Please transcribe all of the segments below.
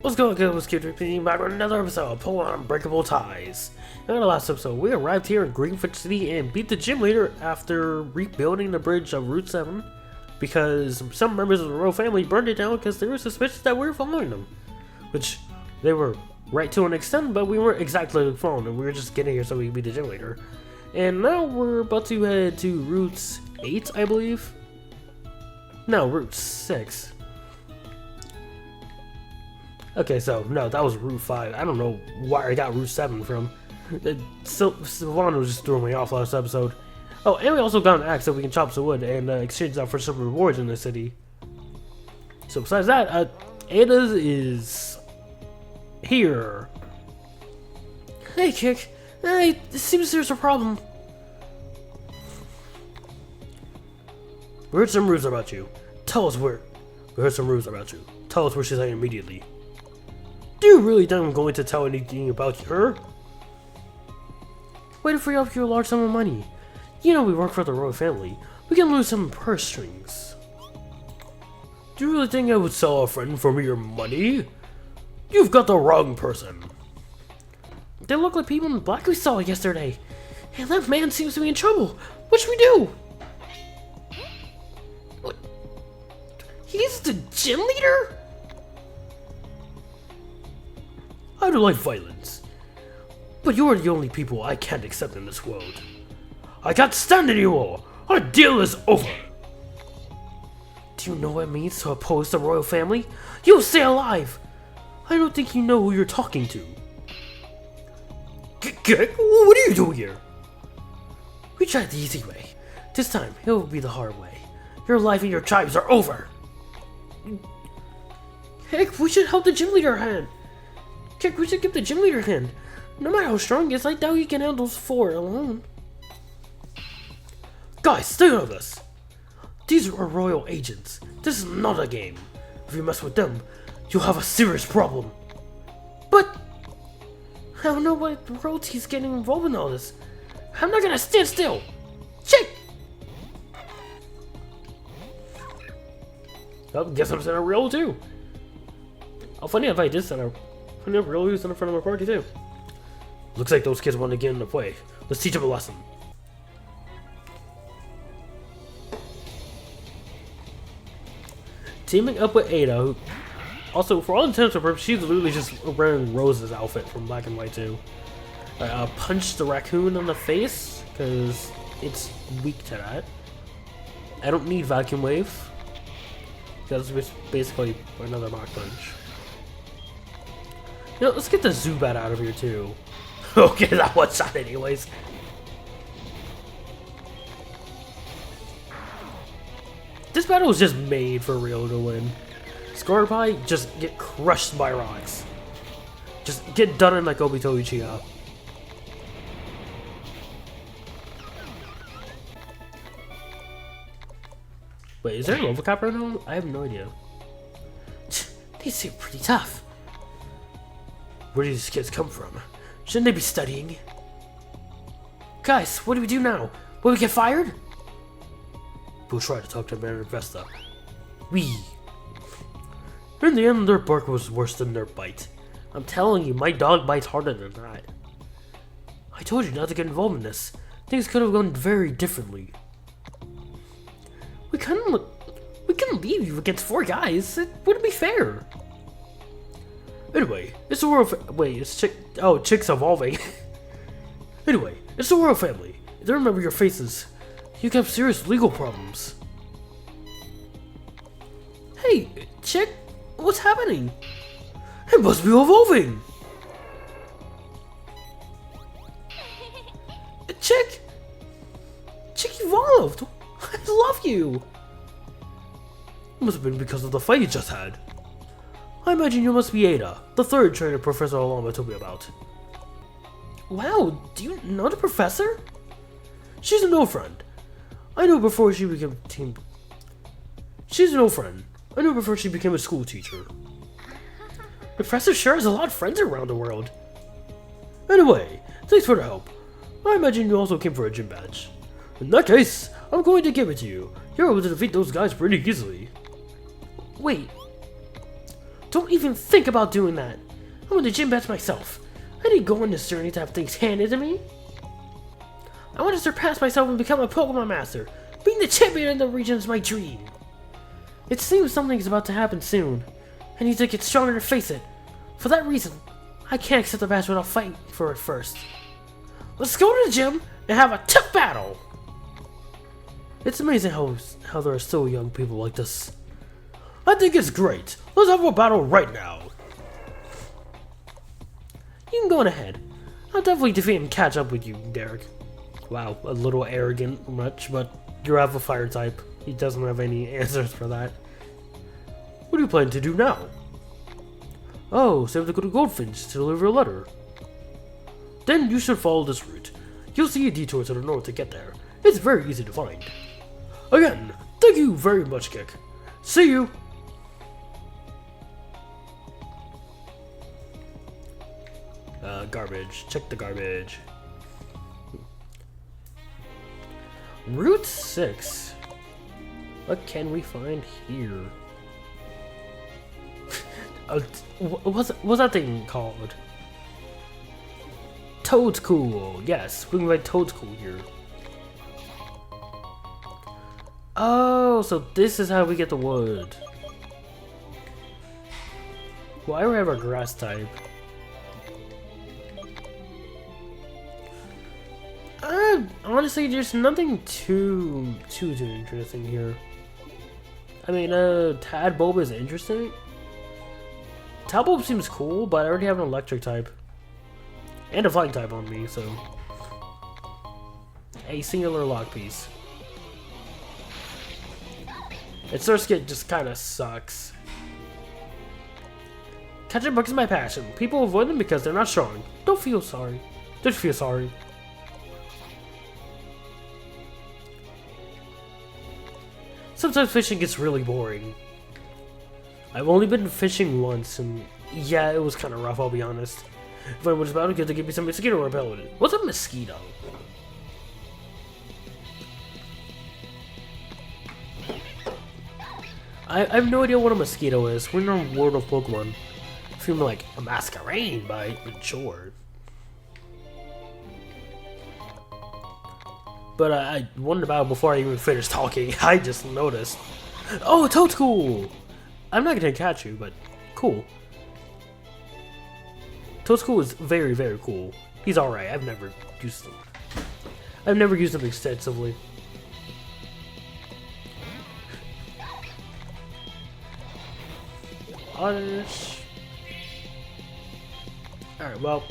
What's going on, guys? Keep back with another episode of Pull on Unbreakable Ties. In the last episode, we arrived here in Greenfield City and beat the gym leader after rebuilding the bridge of Route 7 because some members of the royal family burned it down because they were suspicious that we were following them. Which, they were right to an extent, but we weren't exactly following them. We were just getting here so we could beat the gym leader. And now we're about to head to Route 8, I believe? No, Route 6. Okay, so, no, that was Route 5. I don't know where I got Route 7 from. Silvano just threw me off last episode. Oh, and we also got an axe so we can chop some wood and exchange that for some rewards in the city. So besides that, Ada's is here. Hey, Kick. Hey, it seems there's a problem. We heard some rumors about you. Tell us where. We heard some rumors about you. Tell us where she's at immediately. Do you really think I'm going to tell anything about her? Waiting for you up your large sum of money. You know we work for the royal family. We can lose some purse strings. Do you really think I would sell a friend for your money? You've got the wrong person. They look like people in black we saw yesterday. And that man seems to be in trouble. What should we do? What? He's the gym leader? I don't like violence, but you are the only people I can't accept in this world. I can't stand it anymore! Our deal is over! Do you know what it means to oppose the royal family? You'll stay alive! I don't think you know who you're talking to. What are you doing here? We tried the easy way. This time, it will be the hard way. Your life and your tribes are over! Heck, we should help the gym leader hand! Kick, we should give the gym leader a hand. No matter how strong he is, I doubt he can handle those 4 alone. Guys, stay out of this. These are royal agents. This is not a game. If you mess with them, you'll have a serious problem. But I don't know what royalty's getting involved in all this. I'm not gonna stand still. Check. Oh, guess I'm sending a Riolu too. Oh, funny if I did send a Rielu's in front of my party too. Looks like those kids want to get in the play. Let's teach them a lesson. Teaming up with Ada, who also, for all intents and purposes, she's literally just wearing Rose's outfit from Black and White 2. Punch the raccoon in the face, because it's weak to that. I don't need Vacuum Wave, because it's basically another Mach Punch. You know, let's get the Zubat out of here too. Okay, that one shot anyways. This battle was just made for Riolu to win. Scorpio, just get crushed by rocks. Just get done in like Obito Uchiha. Wait, is there a level cap right now? I have no idea. These seem pretty tough. Where do these kids come from? Shouldn't they be studying? Guys, what do we do now? Will we get fired? We'll try to talk to Mayor Vesta. In the end, their bark was worse than their bite. I'm telling you, my dog bites harder than that. I told you not to get involved in this. Things could have gone very differently. We couldn't leave you against 4 guys. It wouldn't be fair. Anyway, it's the royal wait, it's Chick's evolving. Anyway, it's the royal family. If they remember your faces, you could have serious legal problems. Hey, Chick, what's happening? It must be evolving. Chick evolved. I love you. It must have been because of the fight you just had. I imagine you must be Ada, the 3rd trainer Professor Alama told me about. Wow, do you know the professor? She's an old friend. I knew before she became She's an old friend. I knew before she became a school teacher. The professor sure has a lot of friends around the world. Anyway, thanks for the help. I imagine you also came for a gym badge. In that case, I'm going to give it to you. You're able to defeat those guys pretty easily. Wait. Don't even think about doing that. I'm in the gym bats myself. I didn't go on this journey to have things handed to me. I want to surpass myself and become a Pokemon Master. Being the champion in the region is my dream. It seems something is about to happen soon. I need to get stronger to face it. For that reason, I can't accept the match without fighting for it first. Let's go to the gym and have a tough battle. It's amazing how there are still young people like this. I think it's great. Let's have a battle right now. You can go on ahead. I'll definitely defeat and catch up with you, Derek. Wow, a little arrogant much, but you have a fire type. He doesn't have any answers for that. What do you plan to do now? Oh, so you have to go to Goldfinch to deliver a letter. Then you should follow this route. You'll see a detour to the north to get there. It's very easy to find. Again, thank you very much, Kick. See you! Garbage. Check the garbage. Route 6. What can we find here? What's that thing called? Toadcool. Yes, we can find Toadcool here. Oh, so this is how we get the wood. Why do we have a grass type? Honestly, there's nothing too interesting here. I mean, Tadbulb is interesting. Tadbulb seems cool, but I already have an electric type. And a flying type on me, so... A singular lock piece. Its Surf Skit just kinda sucks. Catching bugs is my passion. People avoid them because they're not strong. Don't feel sorry. Don't feel sorry. Sometimes fishing gets really boring. I've only been fishing once, and yeah, it was kind of rough, I'll be honest. If I was about to get to give me some mosquito repellent. What's a mosquito? I have no idea what a mosquito is. We're in the world of Pokemon. I feel like a masquerade, but sure. But I wondered about it before I even finished talking. I just noticed. Oh, Toadcool! I'm not gonna catch you, but cool. Toadcool is very, very cool. He's alright. I've never used him. I've never used him extensively. Oddish. Alright, well.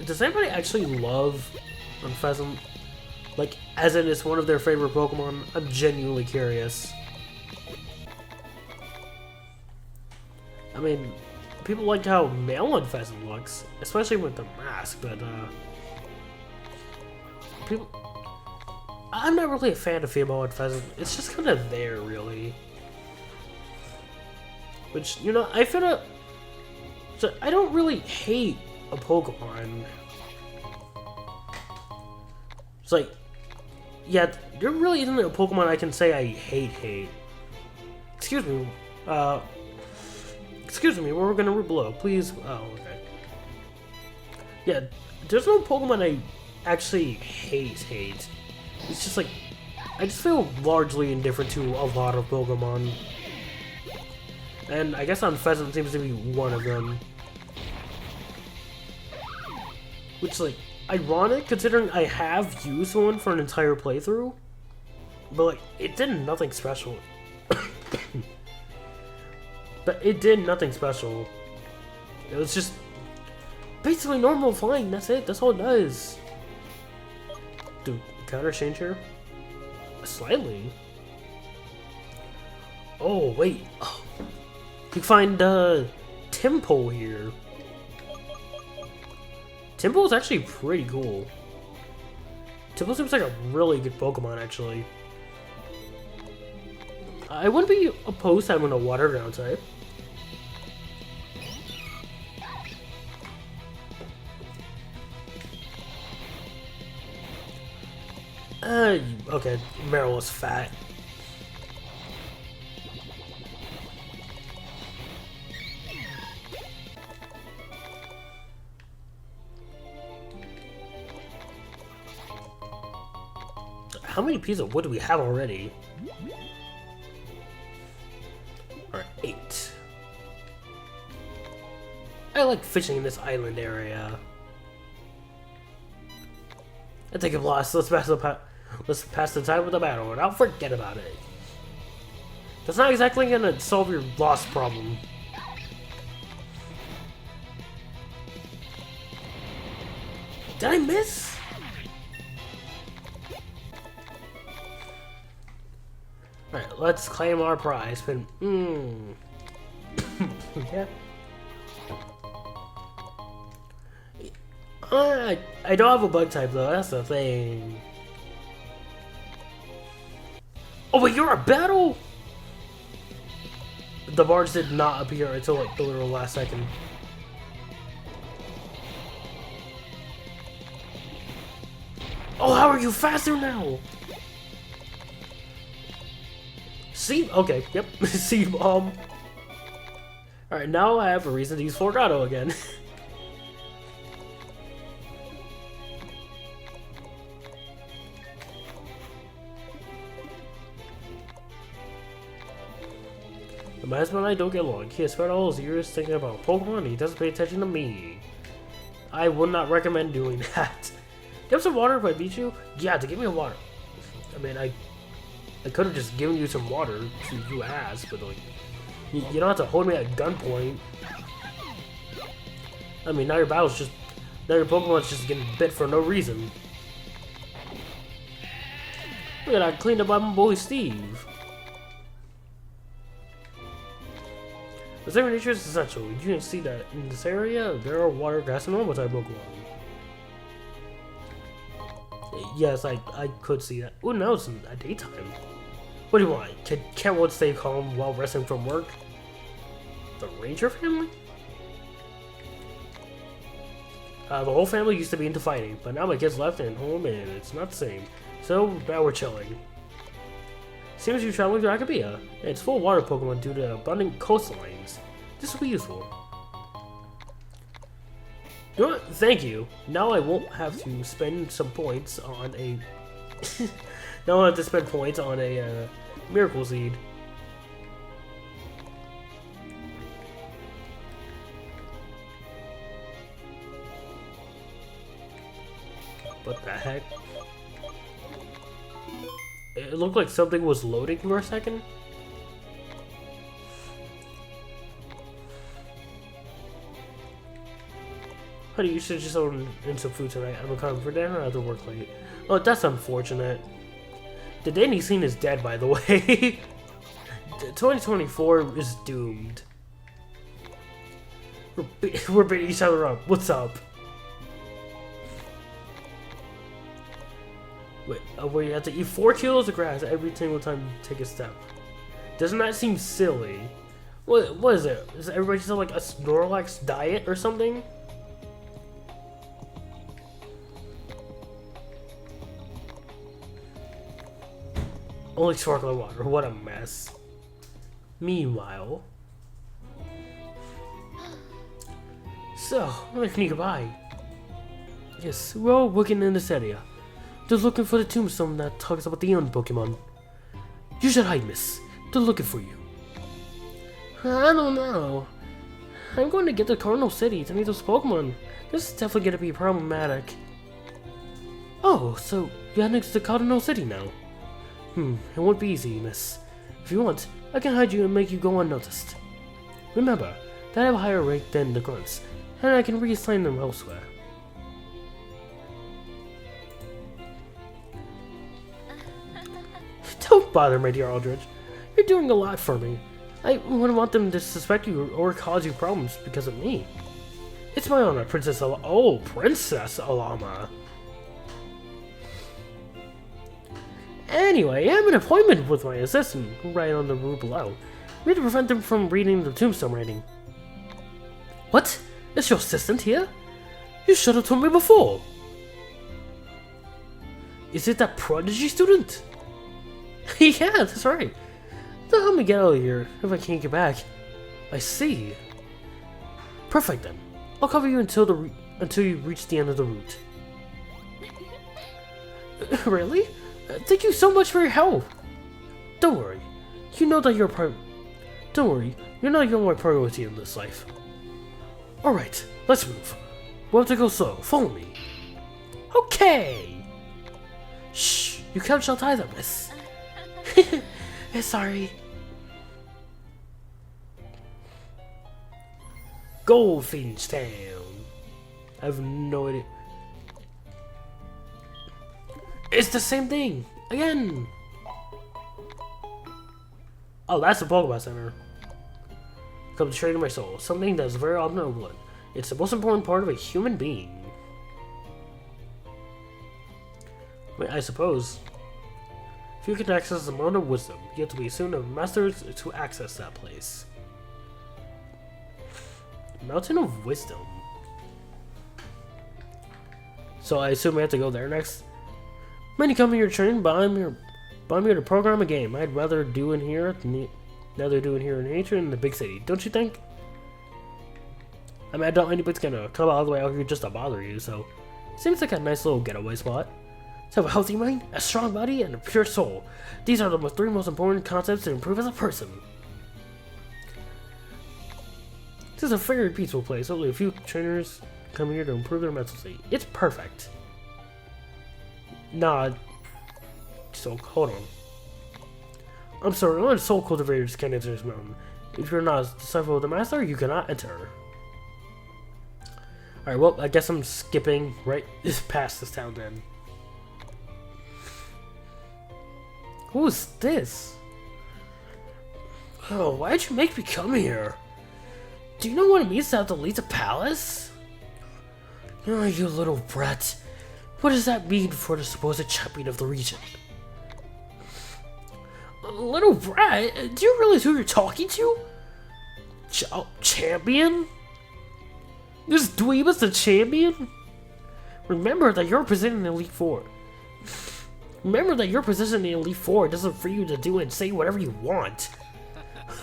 Does anybody actually love Unpheasant? Like, as in it's one of their favorite Pokemon? I'm genuinely curious. I mean, people like how male Unpheasant looks, especially with the mask, but, people... I'm not really a fan of female Unpheasant. It's just kind of there, really. Which, you know, I feel like... So I don't really hate a Pokemon. It's like, yeah, there really isn't a Pokemon I can say I hate. Excuse me, we're gonna root below, please. Oh, okay. Yeah, there's no Pokemon I actually hate. It's just like, I just feel largely indifferent to a lot of Pokemon. And I guess Unpheasant seems to be one of them. Which, like, ironic considering I have used one for an entire playthrough. But, like, it did nothing special. But it did nothing special. It was just basically normal flying, that's it, that's all it does. Do counter change here? Slightly. Oh, wait. Oh. You find, Tempo here. Tempo is actually pretty cool. Tempo seems like a really good Pokemon, actually. I wouldn't be opposed to having a water ground type. Okay, Meryl was fat. How many pieces of wood do we have already? Alright, 8. I like fishing in this island area. I think I've lost. Let's pass the time with the battle, and I'll forget about it. That's not exactly gonna solve your lost problem. Did I miss? Alright, let's claim our prize. But, yeah. I don't have a bug type though, that's the thing. Oh, but you're a battle? The barge did not appear until like the literal last second. Oh, how are you faster now? See? Okay, yep. See, alright, now I have a reason to use Forgato again. My husband and I don't get along. He has spent all his years thinking about Pokemon and he doesn't pay attention to me. I would not recommend doing that. Give some water if I beat you? Yeah, to give me a water. I mean, I could have just given you some water if you asked, but like, you don't have to hold me at gunpoint. I mean, now your Pokemon's just getting bit for no reason. Look at that, cleaned up by my boy Steve. The same nature is essential. You can see that in this area, there are water, grass, and normal type Pokemon. Yes, I could see that. Oh, now it's at daytime. What do you want? Can't one stay calm while resting from work? The Ranger family? The whole family used to be into fighting, but now my kids left and home and it's not the same. So now we're chilling. Seems you're traveling to Akabia. It's full of water Pokemon due to abundant coastlines. This will be useful. You know what? Thank you. Now I won't have to spend some points on a... now I have to spend points on a Miracle Seed. What the heck? It looked like something was loading for a second. Honey, you should just order in some food tonight. I'm coming for dinner. I have to work late. Oh, that's unfortunate. The dating scene is dead, by the way. 2024 is doomed. We're beating each other up. What's up? Wait, where you have to eat 4 kilos of grass every single time you take a step. Doesn't that seem silly? What is it? Is everybody just on like a Snorlax diet or something? Only sparkling water, what a mess. Meanwhile... So, where can you goodbye? Yes, we're all working in this area. They're looking for the tombstone that talks about the Pokemon. You should hide, miss. They're looking for you. I don't know. I'm going to get to Cardinal City to meet those Pokemon. This is definitely going to be problematic. Oh, so you're heading to Cardinal City now? It won't be easy, miss. If you want, I can hide you and make you go unnoticed. Remember, that I have a higher rank than the grunts, and I can reassign them elsewhere. Don't bother, my dear Aldrich. You're doing a lot for me. I wouldn't want them to suspect you or cause you problems because of me. It's my honor, Princess Princess Alama. Anyway, I have an appointment with my assistant right on the route below. We need to prevent them from reading the tombstone writing. What? Is your assistant here? You should have told me before. Is it that prodigy student? Yeah, that's right. They'll help me get out of here if I can't get back. I see. Perfect then. I'll cover you until you reach the end of the route. Really? Thank you so much for your help. Don't worry. You know that Don't worry. You're not my priority in this life. Alright, let's move. We'll have to go slow. Follow me. Okay. Shh. You can't shout either, miss. Sorry. Goldfinch Town. I have no idea. It's the same thing again. Oh, that's the Pokemon Center. Come to trade in my soul. Something that's very honorable. It's the most important part of a human being. I suppose. If you can access the Mountain of Wisdom, you have to be soon of masters to access that place. Mountain of Wisdom. So I assume we have to go there next. Many come here to train, but I'm here to program a game. I'd rather do it here in nature in the big city, don't you think? I mean, I doubt anybody's gonna come all the way out here just to bother you, so seems like a nice little getaway spot. To have a healthy mind, a strong body, and a pure soul. These are the three most important concepts to improve as a person. This is a very peaceful place. Only a few trainers come here to improve their mental state. It's perfect. Nah. So, hold on. I'm sorry, only soul cultivators can enter this mountain. If you're not a disciple of the master, you cannot enter. Alright, well, I guess I'm skipping right past this town then. Who's this? Oh, why'd you make me come here? Do you know what it means to have to leave the palace? Oh, you little brat. What does that mean for the supposed champion of the region? Little brat? Do you realize who you're talking to? Champion? This dweeb is the champion? Remember that you're positioned in Elite Four. Remember that your position in the Elite Four doesn't free you to do and say whatever you want.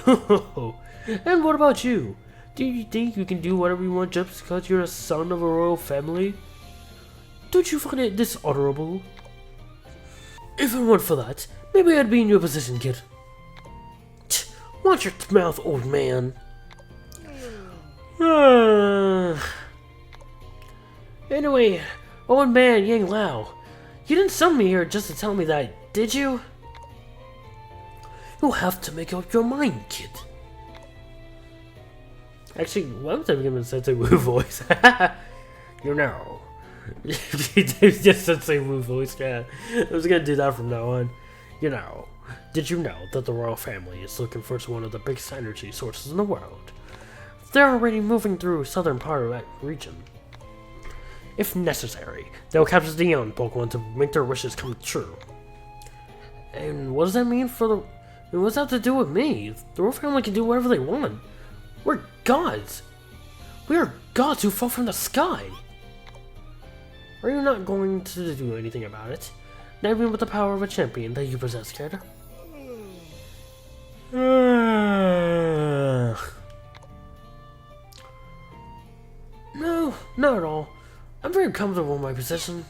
And what about you? Do you think you can do whatever you want just because you're a son of a royal family? Don't you find it dishonorable? If it weren't for that, maybe I'd be in your position, kid. Watch your mouth, old man. Anyway, old man Yang Lao, you didn't summon me here just to tell me that, did you? You'll have to make up your mind, kid. Actually, why was I giving a Sensei Wu voice? You know. Just Sensei Wu voice, yeah. I was gonna do that from now on. You know, did you know that the royal family is looking for one of the biggest energy sources in the world? They're already moving through southern part of that region. If necessary, they'll capture the young Pokemon to make their wishes come true. And what does that mean for the... And what's that to do with me? The royal family can do whatever they want. We're gods. We are gods who fall from the sky. Are you not going to do anything about it? Not even with the power of a champion that you possess, kid. No, not at all. I'm very comfortable in my position.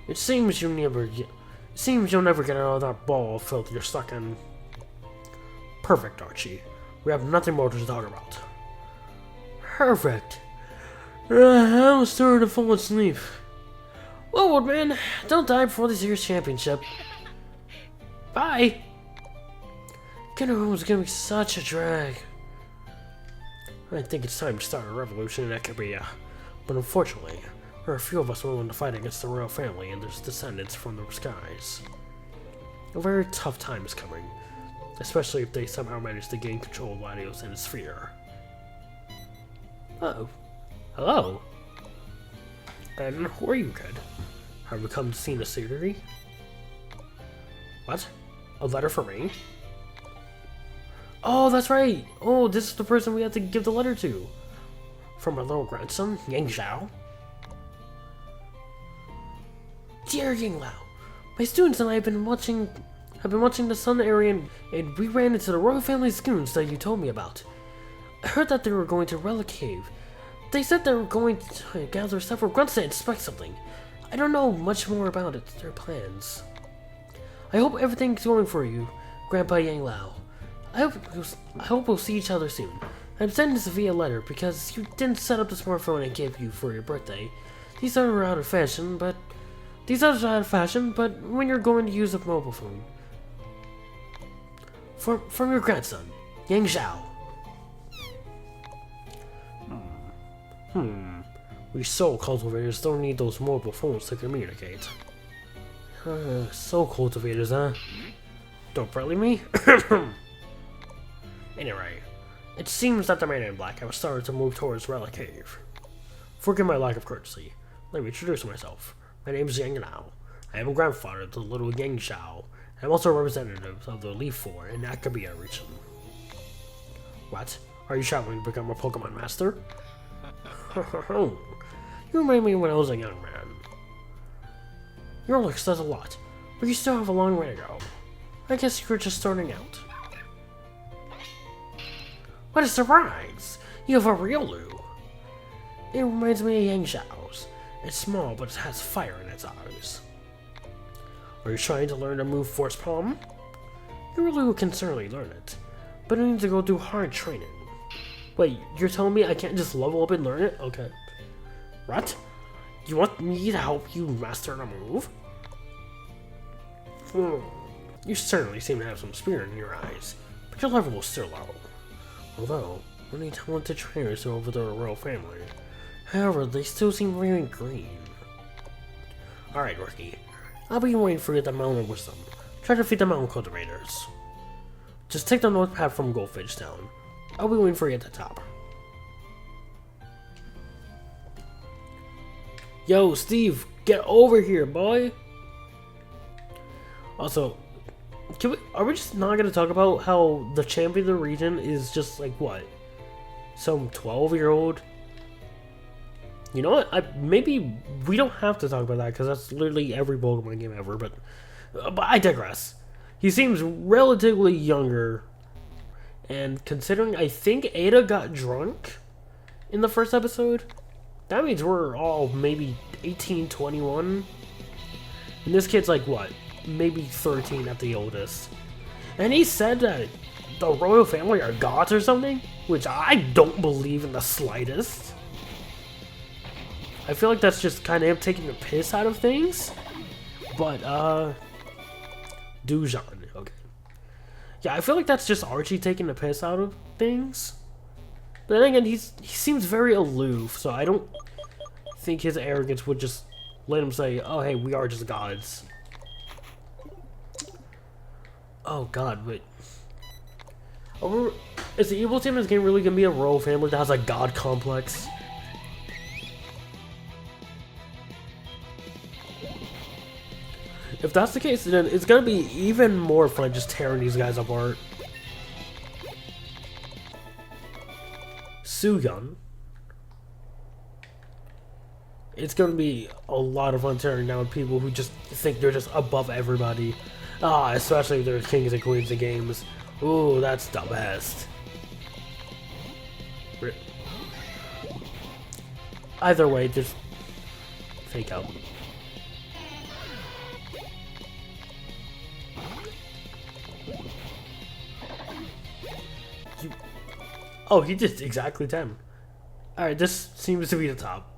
It seems you'll never get out of that ball of filth you're stuck in. Perfect, Archie. We have nothing more to talk about. Perfect. I was starting to fall asleep. Well, old man, don't die before this year's championship. Bye. Getting home is gonna be such a drag. I think it's time to start a revolution in Akabia. But unfortunately, there are a few of us willing to fight against the royal family and their descendants from the skies. A very tough time is coming, especially if they somehow manage to gain control of Latios and his sphere. Oh. Hello? And who are you, kid? Have you come to see the scenery? What? A letter for me? Oh, that's right! Oh, this is the person we have to give the letter to. From our little grandson, Yang Zhao. Dear Yinglao, my students and I have been watching the Sun area and we ran into the royal family goons that you told me about. I heard that they were going to Relic Cave. They said they were going to gather several grunts to inspect something. I don't know much more about it, their plans. I hope everything's going for you, Grandpa Yinglao. I hope we'll see each other soon. I'm sending this via letter because you didn't set up the smartphone I gave you for your birthday. These others are out of fashion, but when you're going to use a mobile phone. From your grandson, Yang Zhao. We soul cultivators don't need those mobile phones to communicate. Soul cultivators, huh? Don't believe me? Anyway, it seems that the man in black has started to move towards Relic Cave. Forgive my lack of courtesy. Let me introduce myself. My name is Yang Lao. I am a grandfather to the little Yang Zhao. I'm also a representative of the Leaf 4 in Akabia region. What? Are you traveling to become a Pokemon Master? You remind me when I was a young man. Your looks does a lot, but you still have a long way to go. I guess you were just starting out. What a surprise! You have a Riolu! It reminds me of Yang Zhao's. It's small, but it has fire in its eyes. Are you trying to learn to move Force Palm? Your Riolu can certainly learn it, but it needs to go through hard training. Wait, you're telling me I can't just level up and learn it? Okay. What? You want me to help you master the move? You certainly seem to have some spirit in your eyes, but your level is still low. Although, many talented trainers are over the royal family. However, they still seem very green. Alright, Rookie. I'll be waiting for you at the Mountain of Wisdom. Try to defeat the Mountain Cultivators. Just take the north path from Goldfinch Town. I'll be waiting for you at the top. Yo, Steve, get over here, boy! Also, are we just not gonna talk about how the champion of the region is just like what? Some 12-year-old? You know what? Maybe we don't have to talk about that because that's literally every Pokemon game ever, but I digress. He seems relatively younger, and considering I think Ada got drunk in the first episode, that means we're all maybe 18, 21. And this kid's like what? Maybe 13 at the oldest. And he said that the royal family are gods or something, which I don't believe in the slightest. I feel like that's just kind of him taking the piss out of things. But, Dujan, okay. Yeah, I feel like that's just Archie taking the piss out of things. But then again, he seems very aloof, so I don't think his arrogance would just let him say, oh hey, we are just gods. Oh god, wait. Is the evil team in this game really gonna be a royal family that has a god complex? If that's the case, then it's gonna be even more fun just tearing these guys apart. Suyon. It's gonna be a lot of fun tearing down people who just think they're just above everybody. Ah, especially if they're kings and queens of games. Ooh, that's the best. Either way, just fake out. Oh, he did exactly 10. Alright, this seems to be the top.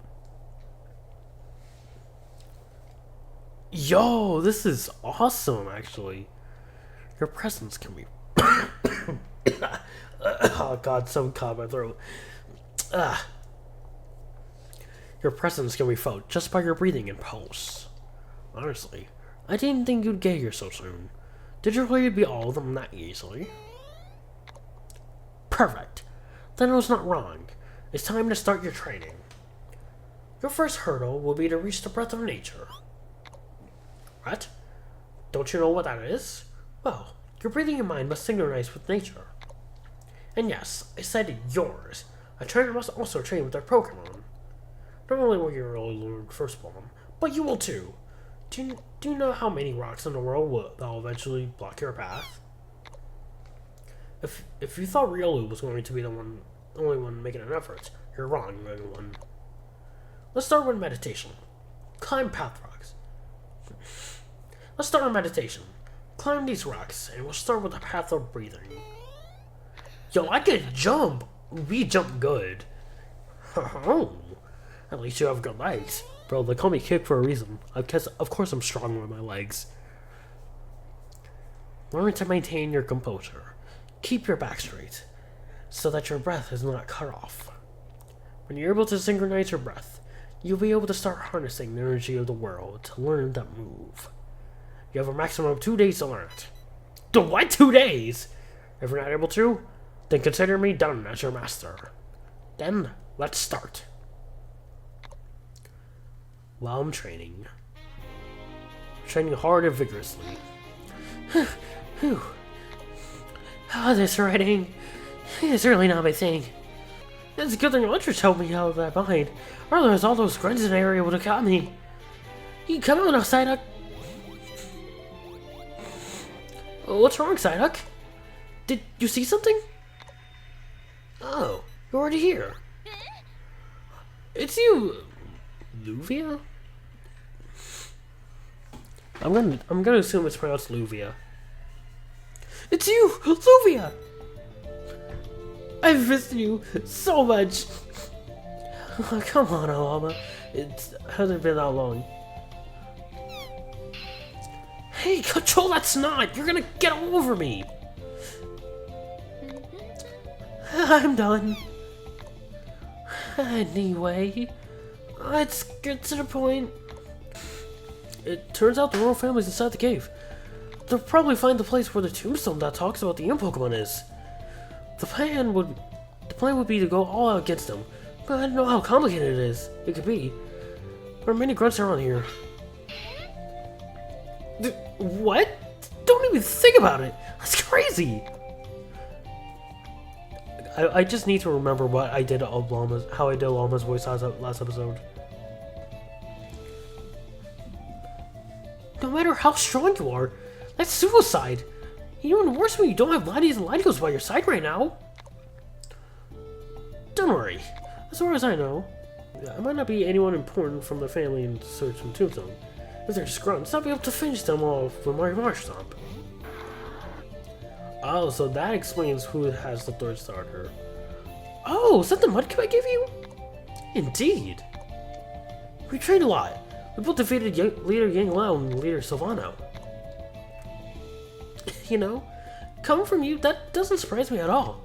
Yo, this is awesome, actually. Your presence can be... oh god, something caught my throat. Your presence can be felt just by your breathing and pulse. Honestly, I didn't think you'd get here so soon. Did you really beat all of them that easily? Perfect. Then I was not wrong. It's time to start your training. Your first hurdle will be to reach the breath of nature. What? Don't you know what that is? Well, your breathing and mind must synchronize with nature. And yes, I said yours. A trainer must also train with their Pokemon. Not only will you really learn First Bomb, but you will too. Do you know how many rocks in the world that will eventually block your path? If you thought Riolu was going to be the only one making an effort, you're wrong, everyone. Let's start with meditation. Climb path rocks. Let's start with meditation. Climb these rocks, and we'll start with the path of breathing. Yo, I can jump! We jump good. At least you have good legs. Bro, they call me Kick for a reason. Of course I'm strong with my legs. Learn to maintain your composure. Keep your back straight, so that your breath is not cut off. When you're able to synchronize your breath, you'll be able to start harnessing the energy of the world to learn that move. You have a maximum of 2 days to learn it. What? 2 days? If you're not able to, then consider me done as your master. Then, let's start. While I'm training hard and vigorously. Whew. Oh, this writing is really not my thing. It's a good thing Electric helped me out of that bind. Otherwise, all those grunts in the area would have caught me. You come on now, Psyduck. What's wrong, Psyduck? Did you see something? Oh, you're already here. It's you, Luvia? I'm gonna assume it's pronounced Luvia. It's you, Luvia! I've missed you so much. Oh, come on, Alama. It hasn't been that long. Hey, control that snot! You're gonna get all over me! I'm done. Anyway, let's get to the point. It turns out the royal family's inside the cave. They'll probably find the place where the tombstone that talks about the imp Pokemon is. The plan would be to go all out against them, but I don't know how complicated it could be. There are many grunts around here. What? Don't even think about it! That's crazy! I just need to remember what I did of Llama's, how I did Llama's voice last episode. No matter how strong you are, that's suicide! Even worse when you don't have Latios and Latios by your side right now. Don't worry. As far as I know, I might not be anyone important from the family in Search and Tombstone. If they're just grunts, I'll be able to finish them off with my Marsh Stomp. Oh, so that explains who has the third starter. Oh, is that the Mudkip I gave you? Indeed. We trained a lot. We both defeated Leader Yang Lao and Leader Silvano. You know, coming from you, that doesn't surprise me at all.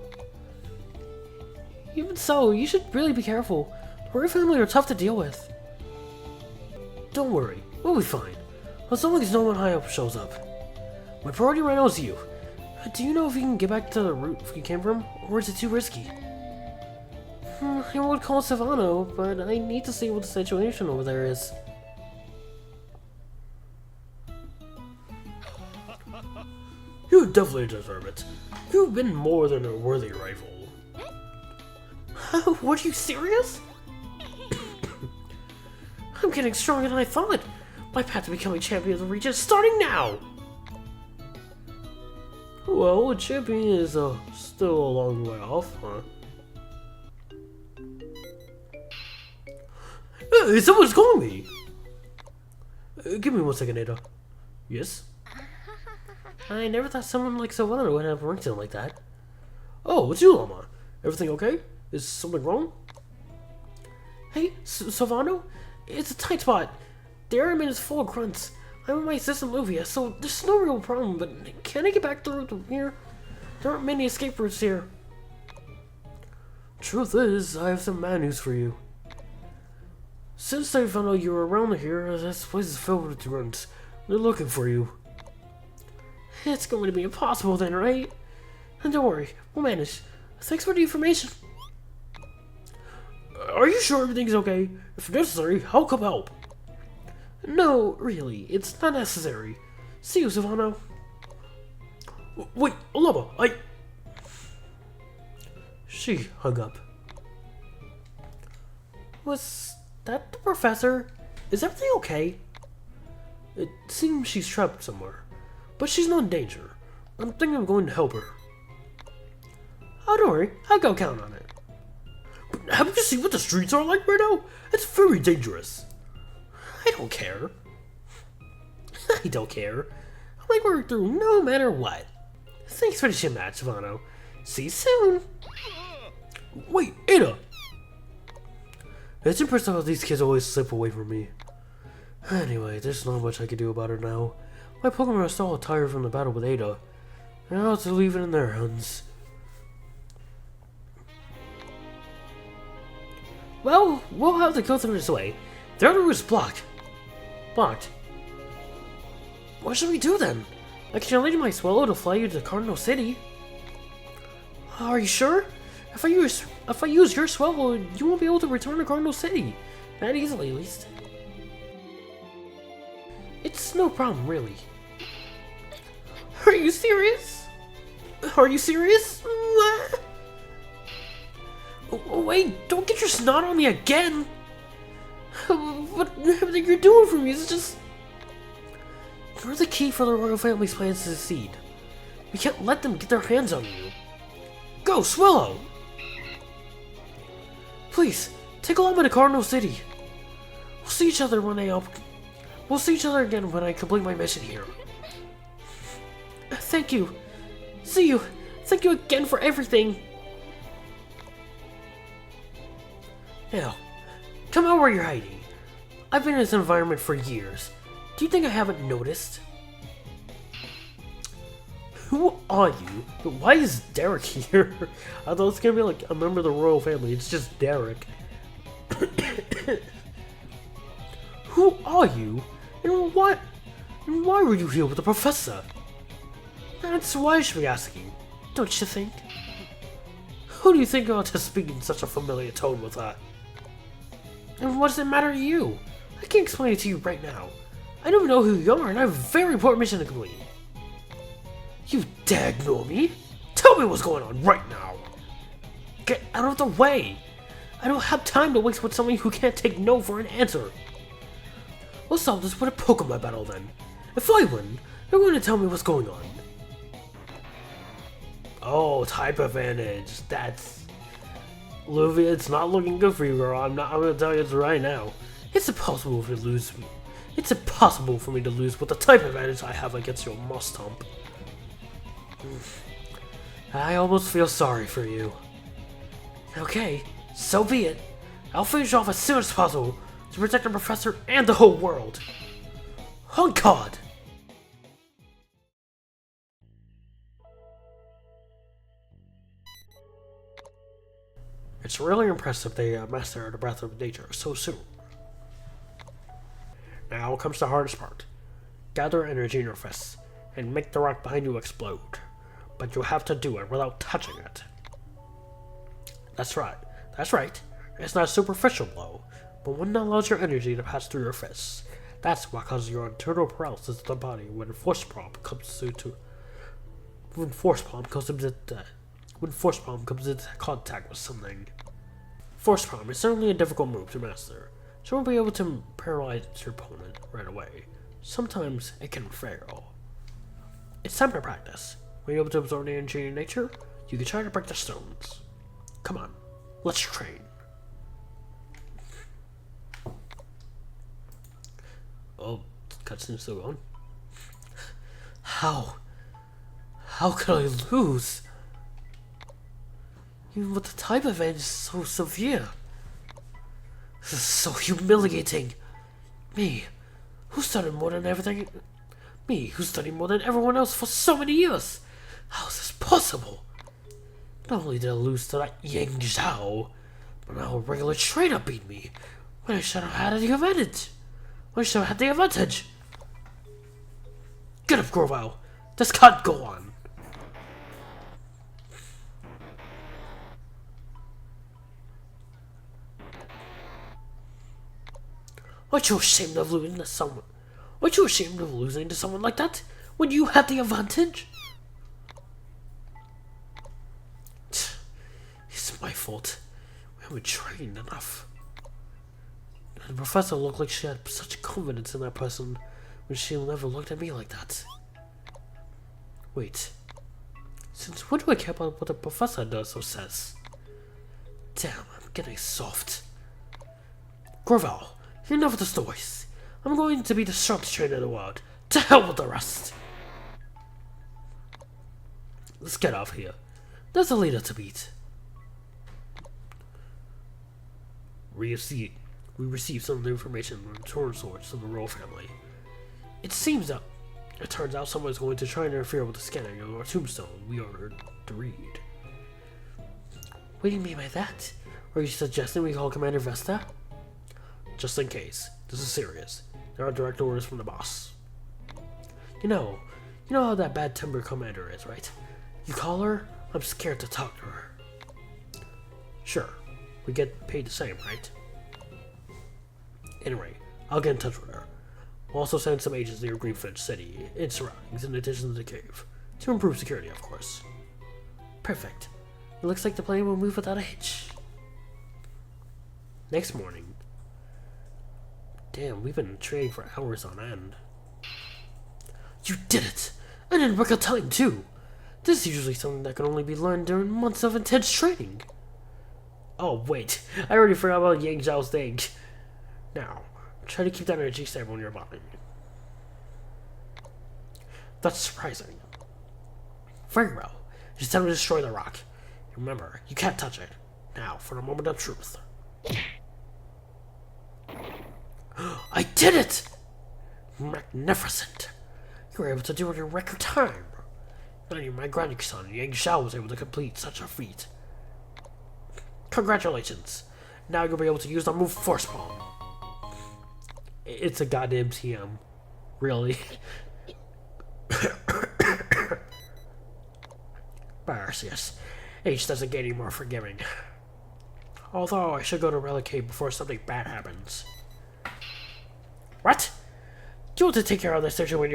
Even so, you should really be careful. The Roy family are tough to deal with. Don't worry, we'll be fine. As long as no one high up shows up. My priority right now is you. Do you know if you can get back to the route you came from, or is it too risky? I would call Silvano, but I need to see what the situation over there is. You definitely deserve it. You've been more than a worthy rival. What, are you serious? I'm getting stronger than I thought. My path to becoming champion of the region is starting now! Well, a champion is still a long way off, huh? Hey, someone's calling me! Give me 1 second, Ada. Yes? I never thought someone like Silvano would have a ringtone like that. Oh, it's you, Llama. Everything okay? Is something wrong? Hey, Silvano? It's a tight spot. The area is full of grunts. I'm with my assistant Luvia, so there's no real problem, but can I get back through here? There aren't many escape routes here. Truth is, I have some bad news for you. Since I found out you were around here, this place is filled with grunts. They're looking for you. It's going to be impossible then, right? And don't worry, we'll manage. Thanks for the information. Are you sure everything's okay? If necessary, I'll come help. No, really, it's not necessary. See you, Silvano. Wait, Llama, She hung up. Was that the professor? Is everything okay? It seems she's trapped somewhere, but she's not in danger. I'm thinking of going to help her. Oh, don't worry, I'll go count on it. But haven't you seen what the streets are like right now? It's very dangerous. I don't care. I don't care. I'll make work through no matter what. Thanks for the shit match, Vano. See you soon. Wait, Ada! It's impressive how these kids always slip away from me. Anyway, there's not much I can do about it now. My Pokemon are still tired from the battle with Ada. And I'll have to leave it in their hands. Well, we'll have to go through this way. The other route is blocked. Blocked. What should we do then? I can challenge my Swallow to fly you to Cardinal City. Are you sure? If I use your Swallow, you won't be able to return to Cardinal City. Not easily, at least. It's no problem, really. Are you serious? Are you serious? Oh, wait, don't get your snot on me again! What everything you're doing for me is just... You're the key for the royal family's plans to succeed. We can't let them get their hands on you. Go, Swallow! Please, take along me to Cardinal City. We'll see each other We'll see each other again when I complete my mission here. Thank you. See you. Thank you again for everything. Now, come out where you're hiding. I've been in this environment for years. Do you think I haven't noticed? Who are you? Why is Derek here? I thought it's gonna be like a member of the royal family. It's just Derek. Who are you? And why were you here with the professor? That's why I should be asking, don't you think? Who do you think ought to speak in such a familiar tone with her? And what does it matter to you? I can't explain it to you right now. I don't know who you are, and I have a very important mission to complete. You dare ignore me? Tell me what's going on right now! Get out of the way! I don't have time to waste with someone who can't take no for an answer. We'll solve this with a Pokemon battle then. If I win, you're going to tell me what's going on. Oh, type advantage. That's... Luvia, it's not looking good for you, girl. I'm gonna tell you this right now. It's impossible for me to lose. It's impossible for me to lose with the type advantage I have against your Mustomp. I almost feel sorry for you. Okay, so be it. I'll finish off as soon as possible to protect the professor and the whole world. On God! It's really impressive they mastered the breath of nature so soon. Now comes the hardest part. Gather energy in your fists and make the rock behind you explode. But you have to do it without touching it. That's right. It's not a superficial blow, but one that allows your energy to pass through your fists. That's what causes your internal paralysis of the body when force palm comes into contact with something. Force palm is certainly a difficult move to master, so you won't be able to paralyze your opponent right away. Sometimes it can fail. It's time to practice. When you're able to absorb the energy in nature, you can try to break the stones. Come on, let's train. Oh, cutscene's still going. How could I lose? Even with the type advantage so severe. This is so humiliating. Me, who studied more than everything. Me, who studied more than everyone else for so many years. How is this possible? Not only did I lose to that Yang Zhao, but now a regular trainer beat me. When I should have had the advantage. Get up, Grovyle. This can't go on. Aren't you ashamed of losing to someone? Aren't you ashamed of losing to someone like that when you had the advantage? It's my fault. We haven't trained enough. The professor looked like she had such confidence in that person, but she'll never looked at me like that. Wait. Since when do I care about what the professor does or says? Damn, I'm getting soft. Gravel, enough of the stories. I'm going to be the sharpest trainer in the world. To hell with the rest! Let's get off here. There's a leader to beat. We received some of the information on the torn swords of the Riolu family. It turns out someone's going to try and interfere with the scanning of our tombstone we ordered to read. What do you mean by that? Are you suggesting we call Commander Vesta? Just in case. This is serious. There are direct orders from the boss. You know how that bad timber commander is, right? You call her? I'm scared to talk to her. Sure. We get paid the same, right? Anyway, I'll get in touch with her. We'll also send some agents near Greenfinch City, its surroundings, in addition to the cave. To improve security, of course. Perfect. It looks like the plane will move without a hitch. Next morning. Damn, we've been trading for hours on end. You did it! And in record time, too! This is usually something that can only be learned during months of intense training. Oh, wait. I already forgot about Yang Zhao's thing. Now, try to keep that energy stable in your body. That's surprising. Very well. It's time to destroy the rock. Remember, you can't touch it. Now, for the moment of truth. I did it! Magnificent! You were able to do it in record time. Not even my grandson, Yang Zhao, was able to complete such a feat. Congratulations! Now you'll be able to use the move Force Palm. It's a goddamn TM. Really. Barcius. H doesn't get any more forgiving. Although I should go to Relic Cave before something bad happens. What? You want to take care of this situation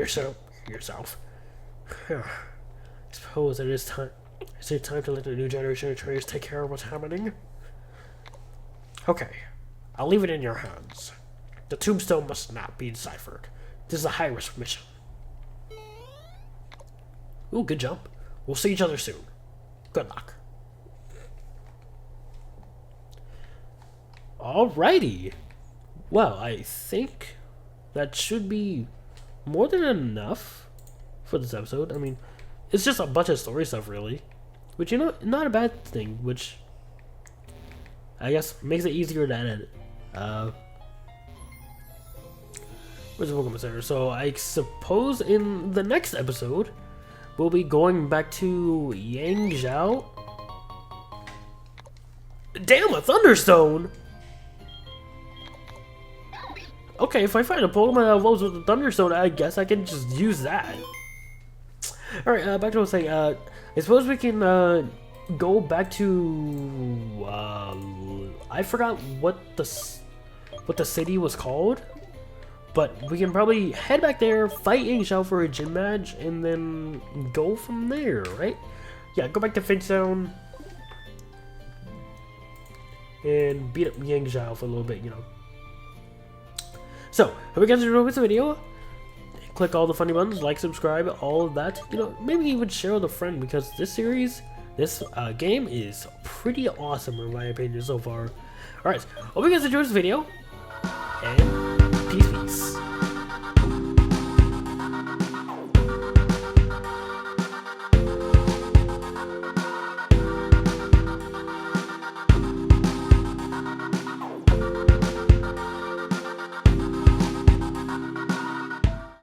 yourself? I suppose it is time. Is it time to let the new generation of trainers take care of what's happening? Okay, I'll leave it in your hands. The tombstone must not be deciphered. This is a high-risk mission. Ooh, good jump. We'll see each other soon. Good luck. Alrighty. Well, I think that should be more than enough for this episode. I mean, it's just a bunch of story stuff, really. Which, not a bad thing, which I guess makes it easier to edit. Where's the Pokemon Center? So I suppose in the next episode, we'll be going back to Yang Zhao. Damn, a Thunderstone! Okay, if I find a Pokemon that evolves with a Thunderstone, I guess I can just use that. Alright, back to what I was saying. I suppose we can go back to I forgot what the city was called, but we can probably head back there, fight Yang Zhao for a gym match, and then go from there, right? Yeah, go back to Finch Zone and beat up Yang Zhao for a little bit, So, hope you guys enjoyed this video. Click all the funny buttons, like, subscribe, all of that. Maybe even share with a friend, because this game is pretty awesome in my opinion so far. Alright, hope you guys enjoyed this video, and